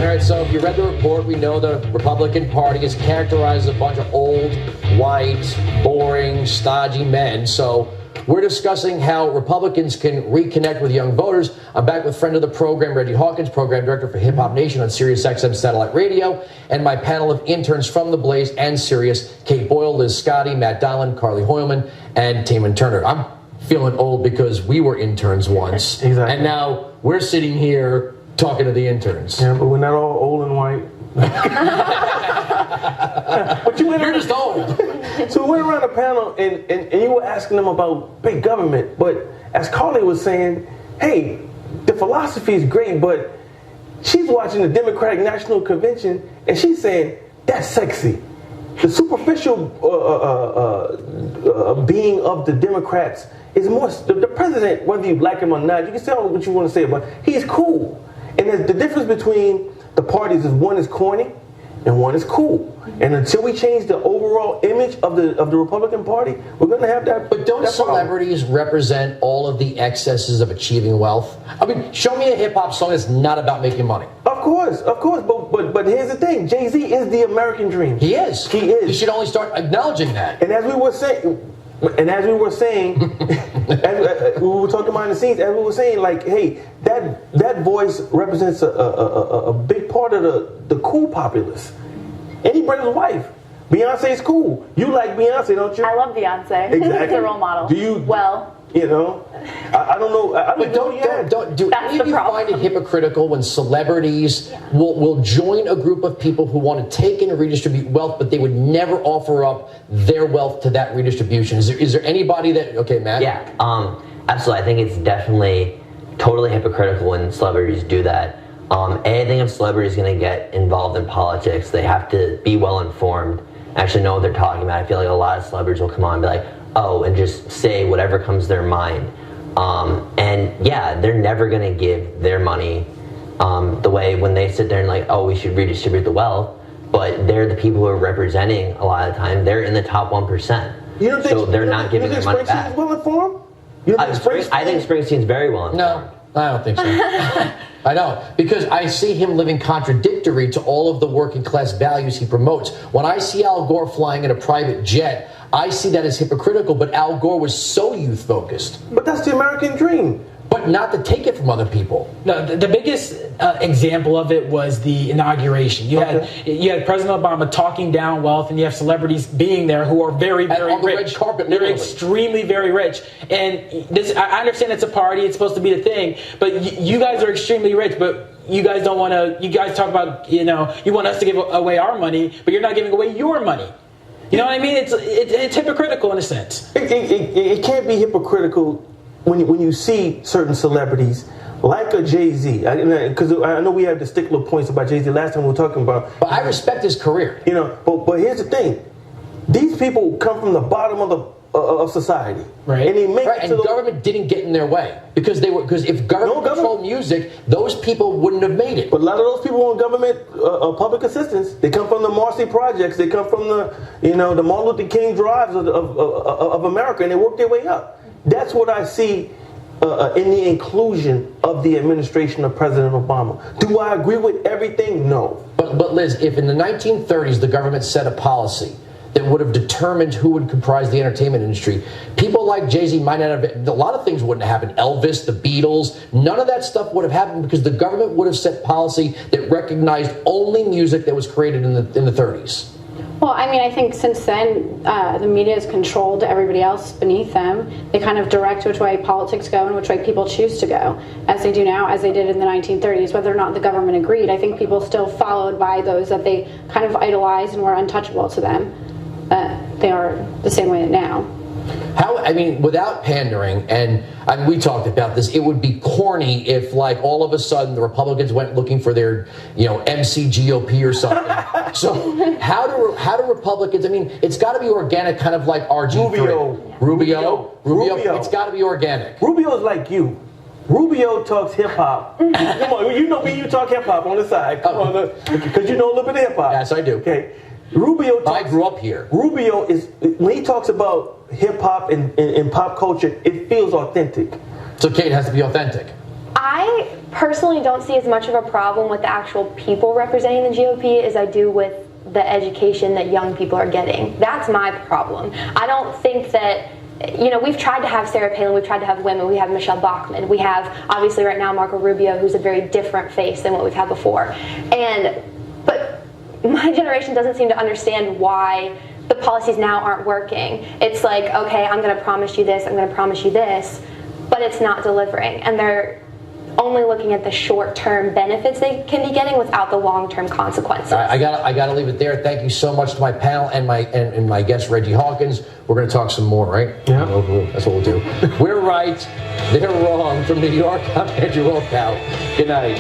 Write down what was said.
All right, so if you read the report, we know the Republican Party is characterized as a bunch of old, white, boring, stodgy men. So we're discussing how Republicans can reconnect with young voters. I'm back with friend of the program, Reggie Hawkins, program director for Hip Hop Nation on Sirius XM Satellite Radio, and my panel of interns from The Blaze and Sirius, Kate Boyle, Liz Scotti, Matt Donlan, Carly Hoyleman, and Taman Turner. I'm feeling old because we were interns once, exactly. And now we're sitting here talking to the interns. Yeah, but we're not all old and white. But You're just old. So we went around the panel and you were asking them about big government. But as Carly was saying, hey, the philosophy is great, but she's watching the Democratic National Convention and she's saying, that's sexy. The superficial being of the Democrats is more, the president, whether you like him or not, you can say what you want to say, but he's cool. And the difference between the parties is one is corny and one is cool. And until we change the overall image of the Republican Party, we're going to have that. But don't celebrities represent all of the excesses of achieving wealth? I mean, show me a hip hop song that's not about making money. Of course. But here's the thing: Jay-Z is the American dream. He is. He is. You should only start acknowledging that. And as we were saying, as we were talking behind the scenes, as we were saying, like, hey, that voice represents a big part of the cool populace. And he brings his wife. Beyonce's cool. You like Beyonce, don't you? I love Beyonce. Exactly. It's a role model. Do you? Well. You know, I don't know. Do any of you find it hypocritical when celebrities will join a group of people who want to take in and redistribute wealth, but they would never offer up their wealth to that redistribution? Is there anybody that? Okay, Matt. Yeah, absolutely. I think it's definitely totally hypocritical when celebrities do that. I think if celebrities are going to get involved in politics, they have to be well informed, actually know what they're talking about. I feel like a lot of celebrities will come on and be like, oh, and just say whatever comes to their mind. And yeah, they're never going to give their money the way when they sit there and like, oh, we should redistribute the wealth. But they're the people who are representing a lot of the time. They're in the top 1%. You don't think, so they're not giving their money back. Springsteen's well informed? I think Springsteen's very well informed. No, I don't think so. I don't, because I see him living contradictory to all of the working class values he promotes. When I see Al Gore flying in a private jet, I see that as hypocritical, but Al Gore was so youth focused. But that's the American dream. But not to take it from other people. No, the biggest example of it was the inauguration. You had President Obama talking down wealth, and you have celebrities being there who are very, very on the rich. red carpet, They're literally. extremely very rich. And this, I understand it's a party; it's supposed to be the thing. But you guys are extremely rich, but you guys don't want to. You guys talk about, you want us to give away our money, but you're not giving away your money. You know what I mean? It's hypocritical in a sense. It can't be hypocritical when you see certain celebrities like a Jay-Z, because I know we had the stickler points about Jay-Z last time we were talking about. But I respect his career. But here's the thing: these people come from the bottom of society, right? And they make it and government didn't get in their way because if government controlled music, those people wouldn't have made it. But a lot of those people in government, public assistance, they come from the Marcy projects. They come from the Martin Luther King drives of America, and they work their way up. That's what I see in the inclusion of the administration of President Obama. Do I agree with everything? No. But Liz, if in the 1930s the government set a policy that would have determined who would comprise the entertainment industry, people like Jay-Z might not have, a lot of things wouldn't have happened. Elvis, the Beatles, none of that stuff would have happened because the government would have set policy that recognized only music that was created in the 30s. Well, I mean, I think since then, the media has controlled everybody else beneath them. They kind of direct which way politics go and which way people choose to go, as they do now, as they did in the 1930s. Whether or not the government agreed, I think people still followed by those that they kind of idolized and were untouchable to them. They are the same way now. Without pandering, and we talked about this, it would be corny if, like, all of a sudden the Republicans went looking for their, MCGOP or something. So how do Republicans? I mean, it's got to be organic, kind of like RG3. Rubio. It's got to be organic. Rubio's like you. Rubio talks hip hop. Come on, you know me. You talk hip hop on the side. Come on, because you know a little bit of hip hop. Yes, I do. Okay. I grew up here. Rubio is, when he talks about hip hop and pop culture, it feels authentic. So Kate has to be authentic. I personally don't see as much of a problem with the actual people representing the GOP as I do with the education that young people are getting. That's my problem. I don't think that, you know, we've tried to have Sarah Palin, we've tried to have women, we have Michelle Bachmann, we have obviously right now Marco Rubio, who's a very different face than what we've had before. But my generation doesn't seem to understand why the policies now aren't working. It's like, okay, I'm going to promise you this, I'm going to promise you this, but it's not delivering. And they're only looking at the short-term benefits they can be getting without the long-term consequences. I gotta leave it there. Thank you so much to my panel and my guest Reggie Hawkins. We're gonna talk some more, right? Yeah. That's what we'll do. We're right, they're wrong. From New York, I'm Andrew Wilkow. Good night.